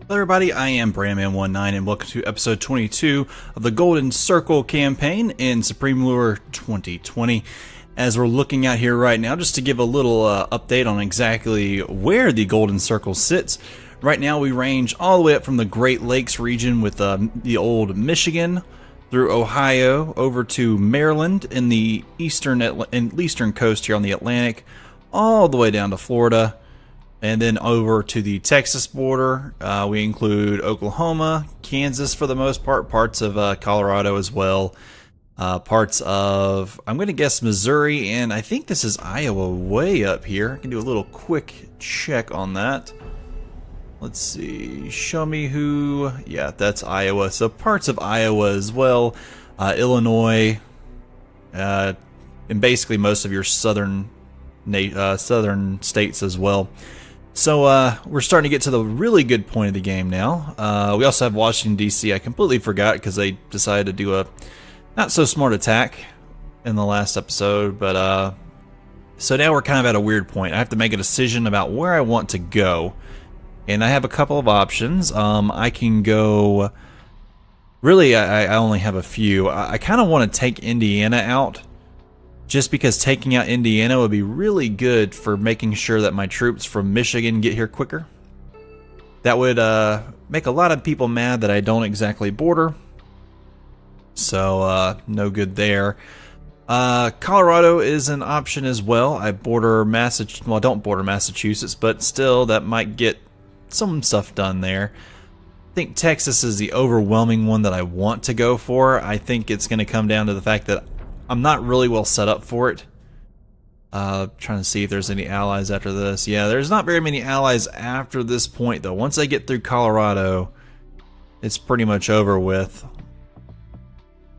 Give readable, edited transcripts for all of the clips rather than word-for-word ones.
Hello everybody, I am Brandman19 and welcome to episode 22 of the Golden Circle campaign in Supreme Lure 2020. As we're looking out here right now, just to give a little update on exactly where the Golden Circle sits. Right now we range all the way up from the Great Lakes region with the old Michigan, through Ohio, over to Maryland in the eastern coast here on the Atlantic, all the way down to Florida. And then over to the Texas border, we include Oklahoma, Kansas for the most part, parts of Colorado as well, parts of, I'm going to guess, Missouri, and I think this is Iowa way up here. I can do a little quick check on that. Let's see, show me who, yeah, that's Iowa. So parts of Iowa as well, Illinois, and basically most of your southern states as well. So we're starting to get to the really good point of the game now. We also have Washington, D.C. I completely forgot because they decided to do a not so smart attack in the last episode. But so now we're kind of at a weird point. I have to make a decision about where I want to go. And I have a couple of options. I can go... Really, I only have a few. I kind of want to take Indiana out. Just because taking out Indiana would be really good for making sure that my troops from Michigan get here quicker. That would make a lot of people mad that I don't exactly border. So, no good there. Colorado is an option as well. I border Massachusetts. Well, I don't border Massachusetts, but still, that might get some stuff done there. I think Texas is the overwhelming one that I want to go for. I think it's going to come down to the fact that I'm not really well set up for it. Trying to see if there's any allies after this. Yeah, there's not very many allies after this point, though. Once I get through Colorado, it's pretty much over with.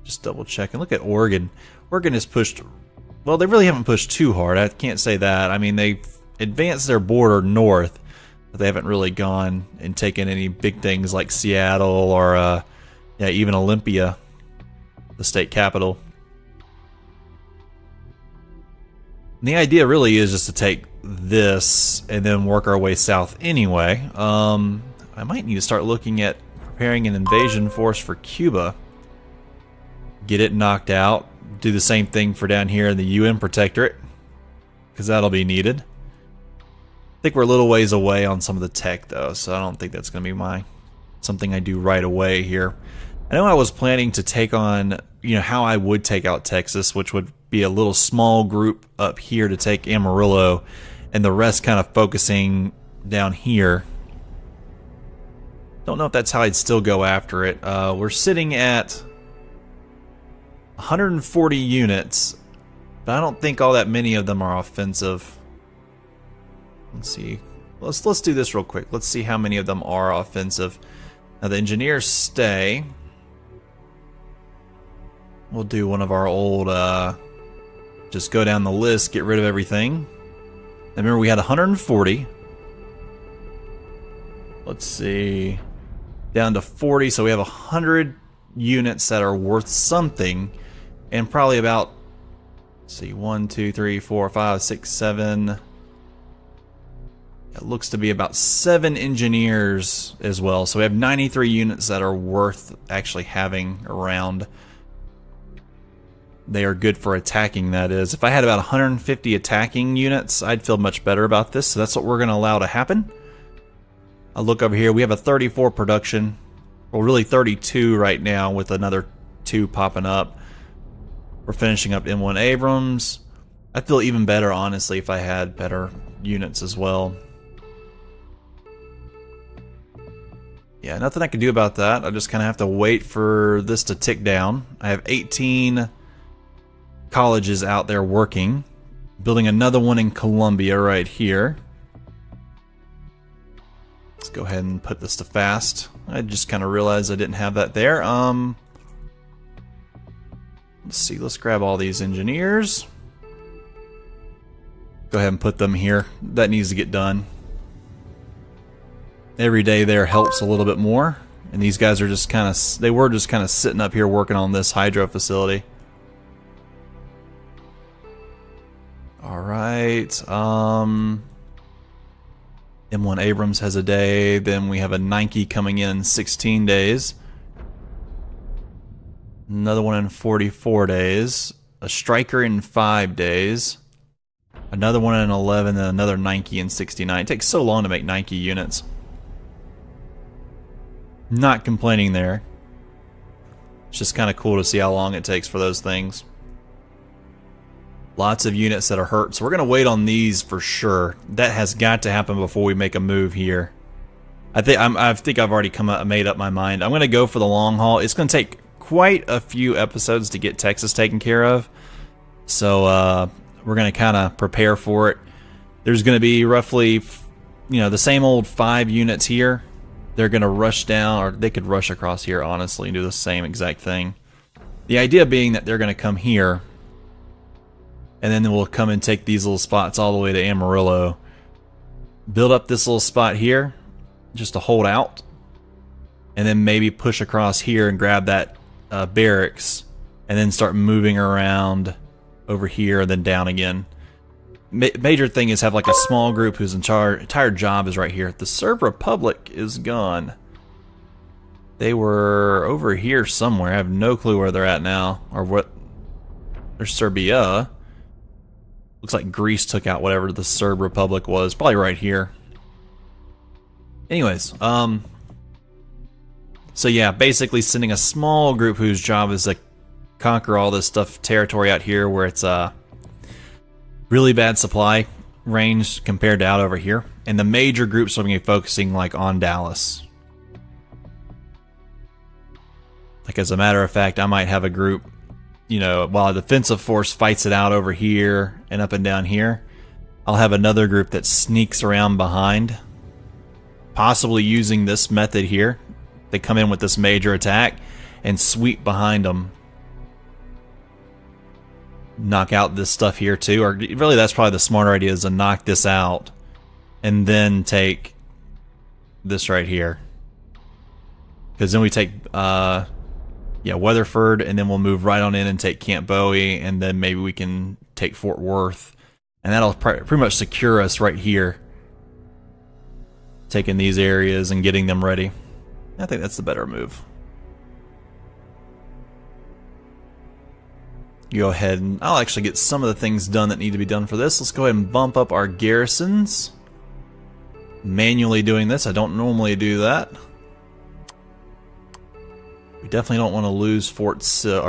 Just double checking. Look at Oregon. Oregon has pushed... Well, they really haven't pushed too hard. I can't say that. I mean, they've advanced their border north, but they haven't really gone and taken any big things like Seattle or yeah, even Olympia, the state capital. And the idea really is just to take this and then work our way south anyway. I might need to start looking at preparing an invasion force for Cuba. Get it knocked out. Do the same thing for down here in the UN Protectorate, because that'll be needed. I think we're a little ways away on some of the tech though, so I don't think that's going to be something I do right away here. I know I was planning to take on, how I would take out Texas, which would be a little small group up here to take Amarillo, and the rest kind of focusing down here. Don't know if that's how I'd still go after it. We're sitting at 140 units, but I don't think all that many of them are offensive. Let's see. Let's do this real quick. Let's see how many of them are offensive. Now the engineers stay. We'll do one of our old, just go down the list, get rid of everything. And remember, we had 140. Let's see. Down to 40, so we have 100 units that are worth something. And probably about, let's see, 1, 2, 3, 4, 5, 6, 7. It looks to be about 7 engineers as well. So we have 93 units that are worth actually having around. They are good for attacking, that is. If I had about 150 attacking units, I'd feel much better about this. So that's what we're going to allow to happen. I'll look over here. We have a 34 production. Well, really 32 right now with another 2 popping up. We're finishing up M1 Abrams. I'd feel even better, honestly, if I had better units as well. Yeah, nothing I can do about that. I just kind of have to wait for this to tick down. I have 18... colleges out there working, building another one in Columbia right here. Let's go ahead and put this to fast. I just kind of realized I didn't have that there. Let's see, let's grab all these engineers. Go ahead and put them here. That needs to get done. Every day there helps a little bit more. And these guys are just kind of, they were just kind of sitting up here working on this hydro facility. Alright, M1 Abrams has a day. Then we have a Nike coming in 16 days. Another one in 44 days. A Striker in 5 days. Another one in 11, and another Nike in 69. It takes so long to make Nike units. Not complaining there. It's just kind of cool to see how long it takes for those things. Lots of units that are hurt, so we're going to wait on these for sure. That has got to happen before we make a move here. I think I've already made up my mind. I'm going to go for the long haul. It's going to take quite a few episodes to get Texas taken care of, so we're going to kind of prepare for it. There's going to be roughly, the same old 5 units here. They're going to rush down, or they could rush across here, honestly, and do the same exact thing. The idea being that they're going to come here, and then we'll come and take these little spots all the way to Amarillo. Build up this little spot here, just to hold out, and then maybe push across here and grab that barracks, and then start moving around over here and then down again. Major thing is have like a small group whose entire job is right here. The Serb Republic is gone. They were over here somewhere. I have no clue where they're at now, or what. There's Serbia. Looks like Greece took out whatever the Serb Republic was. Probably right here. Anyways, so yeah, basically sending a small group whose job is to conquer all this territory out here where it's really bad supply range compared to out over here, and the major groups are going to be focusing like on Dallas. Like, as a matter of fact, I might have a group, while a defensive force fights it out over here and up and down here, I'll have another group that sneaks around behind, possibly using this method here. They come in with this major attack and sweep behind them. Knock out this stuff here too, or really that's probably the smarter idea, is to knock this out and then take this right here, because then we take Weatherford, and then we'll move right on in and take Camp Bowie, and then maybe we can take Fort Worth, and that'll pretty much secure us right here, taking these areas and getting them ready. I think that's the better move. Go ahead and I'll actually get some of the things done that need to be done for this. Let's go ahead and bump up our garrisons. Manually doing this. I don't normally do that. We definitely don't want to lose Fort Sill.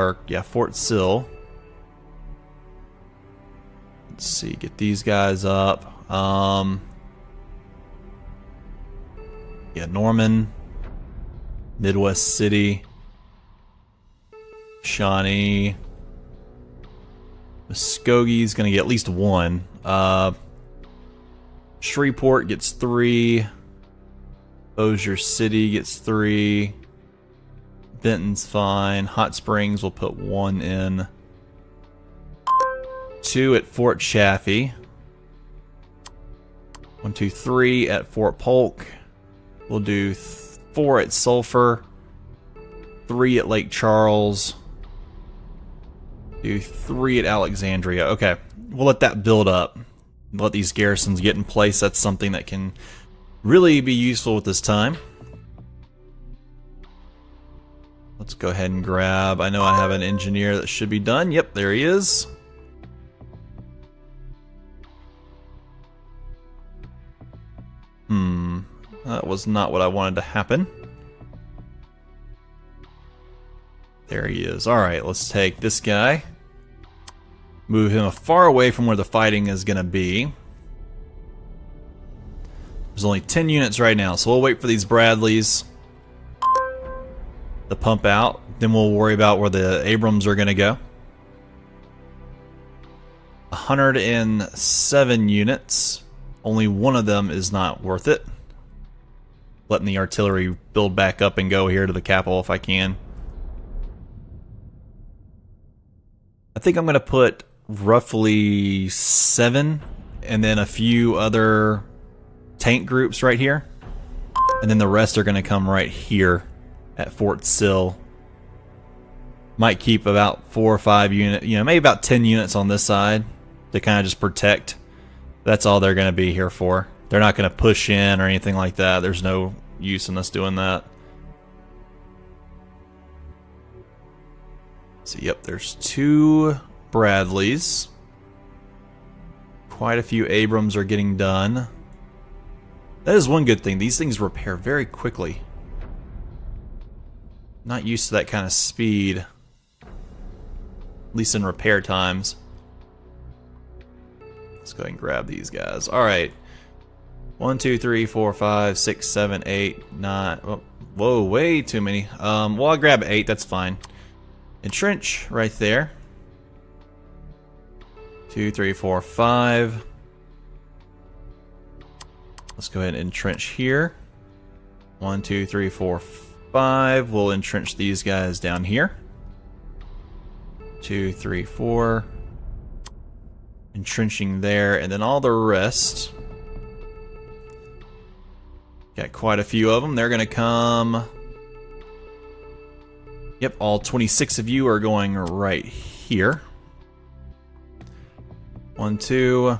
Let's see, get these guys up. Norman, Midwest City, Shawnee. Muskogee's going to get at least 1. Shreveport gets 3. Bossier City gets 3. Benton's fine. Hot Springs will put 1 in. 2 at Fort Chaffee. 1, 2, 3 at Fort Polk. We'll do 4 at Sulphur. 3 at Lake Charles. Do 3 at Alexandria. Okay, we'll let that build up. Let these garrisons get in place. That's something that can really be useful at this time. Let's go ahead and grab. I know I have an engineer that should be done. Yep, there he is. That was not what I wanted to happen. There he is. Alright, let's take this guy. Move him far away from where the fighting is going to be. There's only 10 units right now, so we'll wait for these Bradleys to pump out. Then we'll worry about where the Abrams are going to go. 107 units. Only one of them is not worth it. Letting the artillery build back up and go here to the capital if I can. I think I'm going to put roughly 7 and then a few other tank groups right here. And then the rest are going to come right here at Fort Sill. Might keep about 4 or 5 units, maybe about 10 units on this side to kind of just protect. That's all they're going to be here for. They're not going to push in or anything like that. There's no use in us doing that. So, yep, there's 2 Bradleys. Quite a few Abrams are getting done. That is one good thing. These things repair very quickly. Not used to that kind of speed. At least in repair times. Let's go ahead and grab these guys. Alright. 1, 2, 3, 4, 5, 6, 7, 8, 9. Oh, whoa, way too many. Well, I'll grab 8. That's fine. Entrench right there. 2, 3, 4, 5. Let's go ahead and entrench here. 1, 2, 3, 4, 5. We'll entrench these guys down here. 2, 3, 4. Entrenching there, and then all the rest. Got quite a few of them. They're going to come. Yep, all 26 of you are going right here. 1, 2.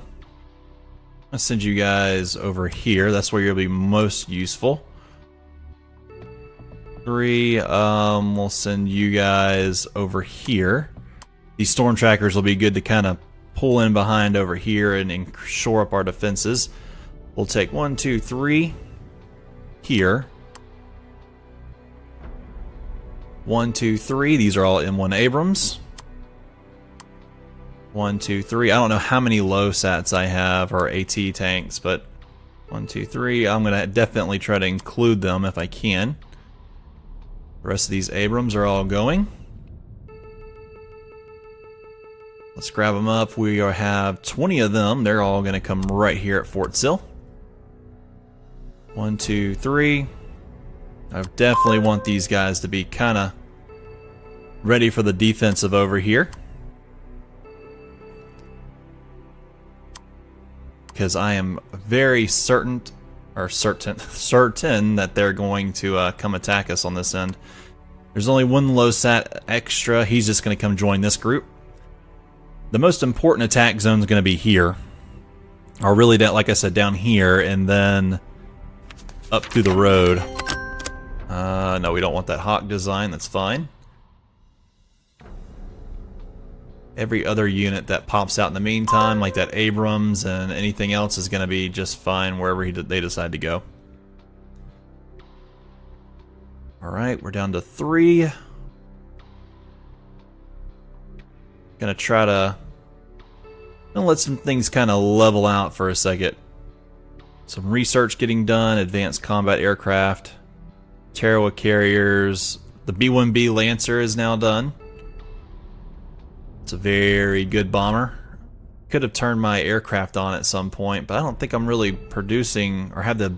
I'll send you guys over here. That's where you'll be most useful. 3. We'll send you guys over here. These storm trackers will be good to kind of pull in behind over here and shore up our defenses. We'll take 1, 2, 3 here. 1, 2, 3. These are all M1 Abrams. 1, 2, 3. I don't know how many low sats I have or AT tanks, but 1, 2, 3. I'm gonna definitely try to include them if I can. The rest of these Abrams are all going. Let's grab them up. We have 20 of them. They're all going to come right here at Fort Sill. 1, 2, 3. I definitely want these guys to be kind of ready for the defensive over here. Because I am very certain that they're going to come attack us on this end. There's only 1 low sat extra. He's just going to come join this group. The most important attack zone is going to be here. Or really, like I said, down here, and then up through the road. No, we don't want that hawk design. That's fine. Every other unit that pops out in the meantime, like that Abrams and anything else, is going to be just fine wherever they decide to go. Alright, we're down to 3. Gonna try to let some things kind of level out for a second. Some research getting done, advanced combat aircraft, Tarawa carriers. The B-1B Lancer is now done. It's a very good bomber. Could have turned my aircraft on at some point, but I don't think I'm really producing or have the...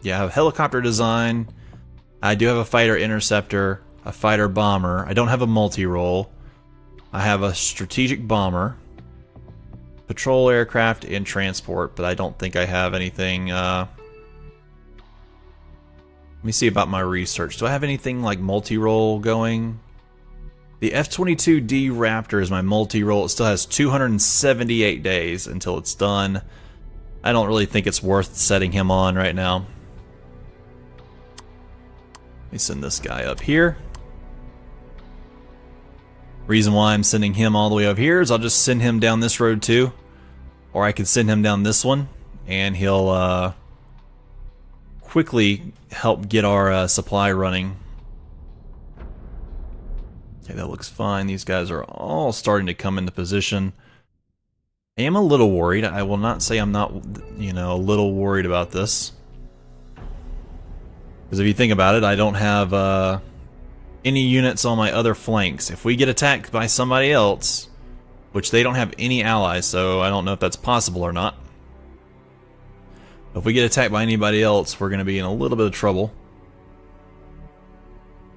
Yeah, I have helicopter design. I do have a fighter interceptor, a fighter bomber. I don't have a multi-role. I have a strategic bomber, patrol aircraft, and transport, but I don't think I have anything. Let me see about my research. Do I have anything like multi-role going? The F-22D Raptor is my multi-role. It still has 278 days until it's done. I don't really think it's worth setting him on right now. Let me send this guy up here. Reason why I'm sending him all the way up here is I'll just send him down this road too. Or I could send him down this one, and he'll quickly help get our supply running. Okay, that looks fine. These guys are all starting to come into position. I am a little worried. I will not say I'm not, a little worried about this. Because if you think about it, I don't have any units on my other flanks. If we get attacked by somebody else, which they don't have any allies, so I don't know if that's possible or not. If we get attacked by anybody else, we're going to be in a little bit of trouble.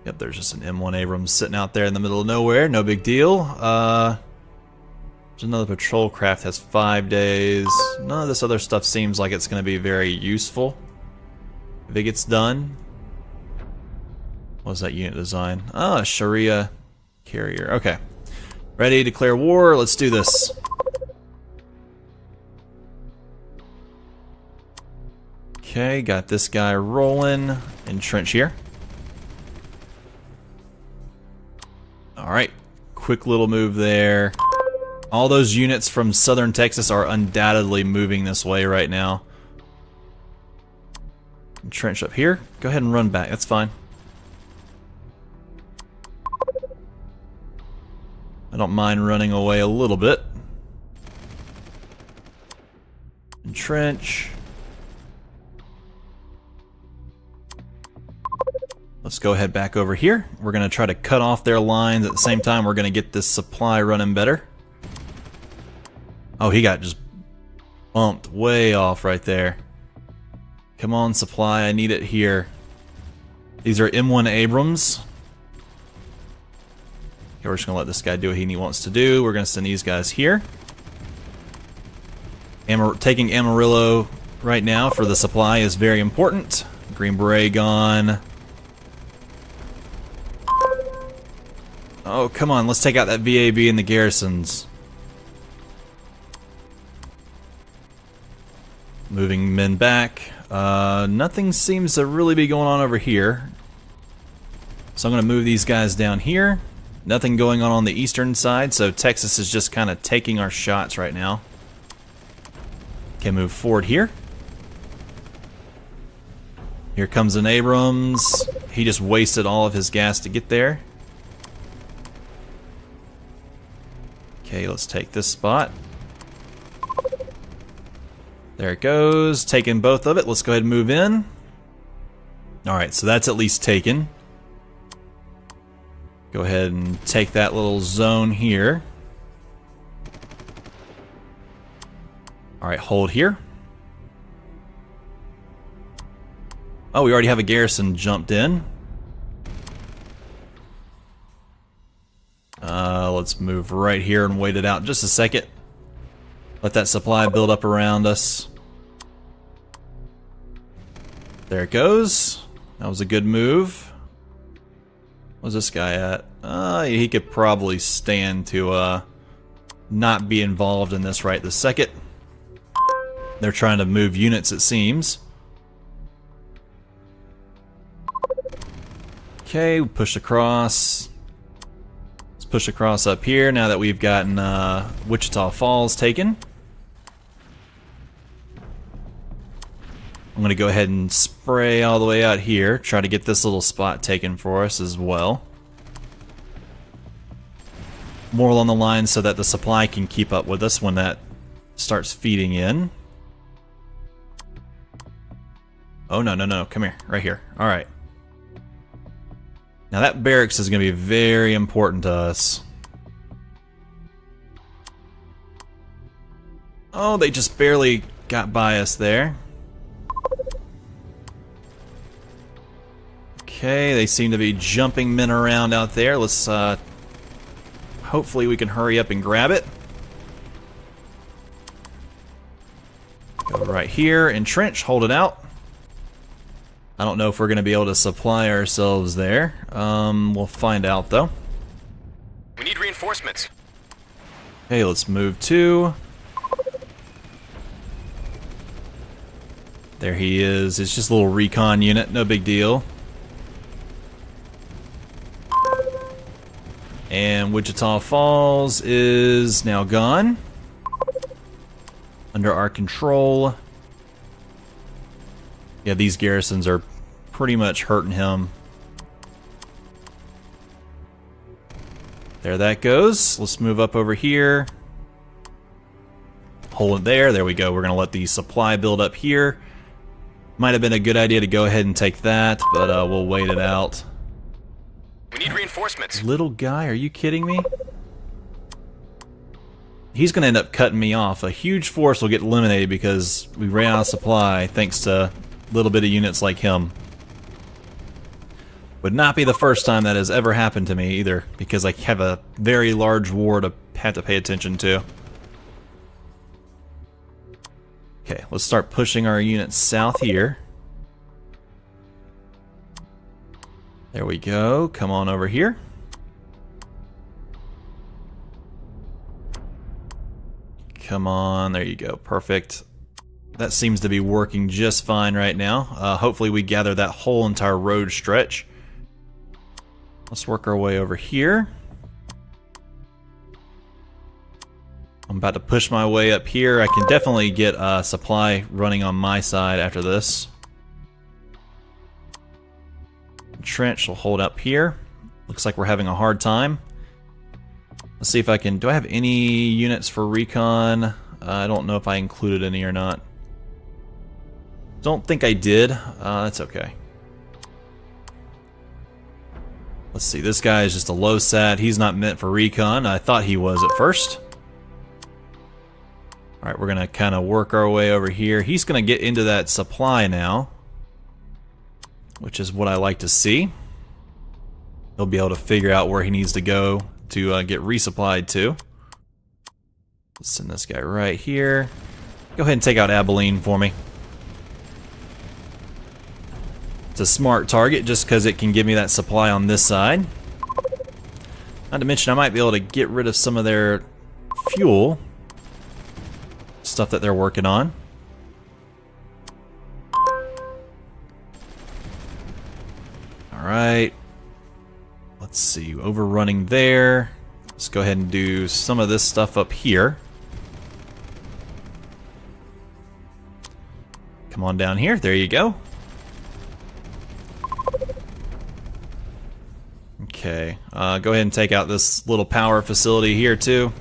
Yep, there's just an M1 Abrams sitting out there in the middle of nowhere. No big deal. There's another patrol craft, has 5 days. None of this other stuff seems like it's going to be very useful if it gets done. What was that unit design? Ah, Sharia carrier. Okay. Ready to declare war. Let's do this. Okay, got this guy rolling. Entrench here. Alright, quick little move there. All those units from southern Texas are undoubtedly moving this way right now. Entrench up here. Go ahead and run back, that's fine. I don't mind running away a little bit. Entrench. Let's go ahead back over here. We're going to try to cut off their lines. At the same time, we're going to get this supply running better. Oh, he got just bumped way off right there. Come on, supply. I need it here. These are M1 Abrams. Okay, we're just going to let this guy do what he wants to do. We're going to send these guys here. Taking Amarillo right now for the supply is very important. Green Beret gone. Oh, come on. Let's take out that VAB and the garrisons. Moving men back. Nothing seems to really be going on over here. So I'm going to move these guys down here. Nothing going on the eastern side, so Texas is just kind of taking our shots right now. Okay, move forward here. Here comes an Abrams. He just wasted all of his gas to get there. Okay, let's take this spot. There it goes. Taking both of it. Let's go ahead and move in. Alright, so that's at least taken. Go ahead and take that little zone here. Alright, hold here. Oh, we already have a garrison jumped in. Let's move right here and wait it out just a second. Let that supply build up around us. There it goes. That was a good move. Where's this guy at? He could probably stand to not be involved in this right this second. They're trying to move units, it seems. Okay, we push across. Let's push across up here now that we've gotten Wichita Falls taken. I'm going to go ahead and spray all the way out here. Try to get this little spot taken for us as well. More along the line so that the supply can keep up with us when that starts feeding in. Oh, no, no, no. Come here. Right here. Alright. Now that barracks is going to be very important to us. Oh, they just barely got by us there. Okay, they seem to be jumping men around out there. Let's, hopefully we can hurry up and grab it. Go right here, entrench, hold it out. I don't know if we're going to be able to supply ourselves there. We'll find out, though. We need reinforcements. Okay, let's move to. There he is. It's just a little recon unit, no big deal. And Wichita Falls is now gone. Under our control. Yeah, these garrisons are pretty much hurting him. There that goes. Let's move up over here. Hold it there. There we go. We're going to let the supply build up here. Might have been a good idea to go ahead and take that, but we'll wait it out. We need reinforcements. Little guy, are you kidding me? He's going to end up cutting me off. A huge force will get eliminated because we ran out of supply thanks to little bit of units like him. Would not be the first time that has ever happened to me either, because I have a very large war to have to pay attention to. Okay, let's start pushing our units south here. There we go. Come on over here. Come on, there you go. Perfect. that seems to be working just fine right now. Hopefully we gather that whole entire road stretch. Let's work our way over here. I'm about to push my way up here. I can definitely get supply running on my side after this. Trench will hold up here. Looks like we're having a hard time. Let's see if I can... Do I have any units for recon? I don't know if I included any or not. Don't think I did. That's okay. Let's see. This guy is just a low sat. He's not meant for recon. I thought he was at first. Alright, we're going to kind of work our way over here. He's going to get into that supply now, which is what I like to see. He'll be able to figure out where he needs to go to get resupplied to. Let's send this guy right here. Go ahead and take out Abilene for me. It's a smart target just because it can give me that supply on this side. Not to mention I might be able to get rid of some of their fuel. Stuff that they're working on. Alright. Let's see, overrunning there. Let's go ahead and do some of this stuff up here. Come on down here, there you go. Okay, go ahead and take out this little power facility here too.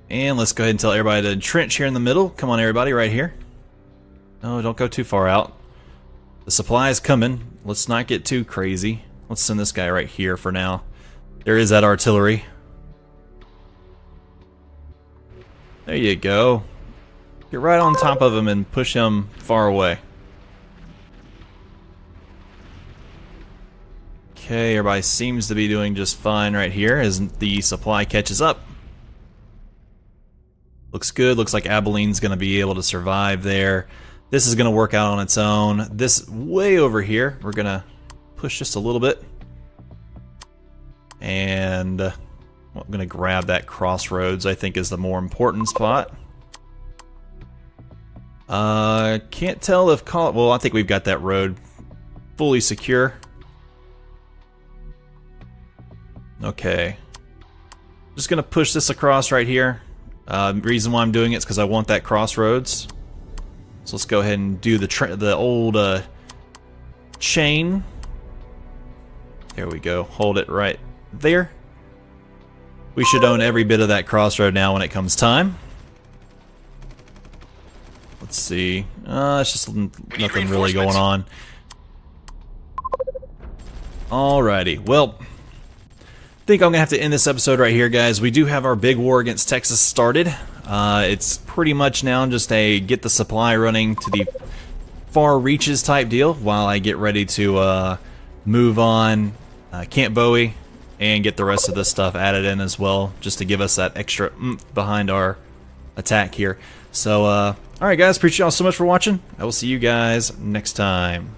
And let's go ahead and tell everybody to entrench here in the middle. Come on everybody, right here. No, don't go too far out. The supply is coming. Let's not get too crazy. Let's send this guy right here for now. There is that artillery. There you go. Get right on top of him and push him far away. Okay, everybody seems to be doing just fine right here as the supply catches up. Looks good. Looks like Abilene's going to be able to survive there. This is going to work out on its own. This way over here, we're going to push just a little bit. And I'm going to grab that crossroads, I think is the more important spot. Can't tell if... Well, I think we've got that road fully secure. Okay. Just going to push this across right here. The reason why I'm doing it is because I want that crossroads. So let's go ahead and do the old chain. There we go. Hold it right there. We should own every bit of that crossroad now when it comes time. Let's see. It's just nothing really going on. Alrighty. Well, I think I'm going to have to end this episode right here, guys. We do have our big war against Texas started. It's pretty much now just a get the supply running to the far reaches type deal while I get ready to move on Camp Bowie and get the rest of this stuff added in as well, just to give us that extra oomph behind our attack here. So, alright guys, appreciate y'all so much for watching. I will see you guys next time.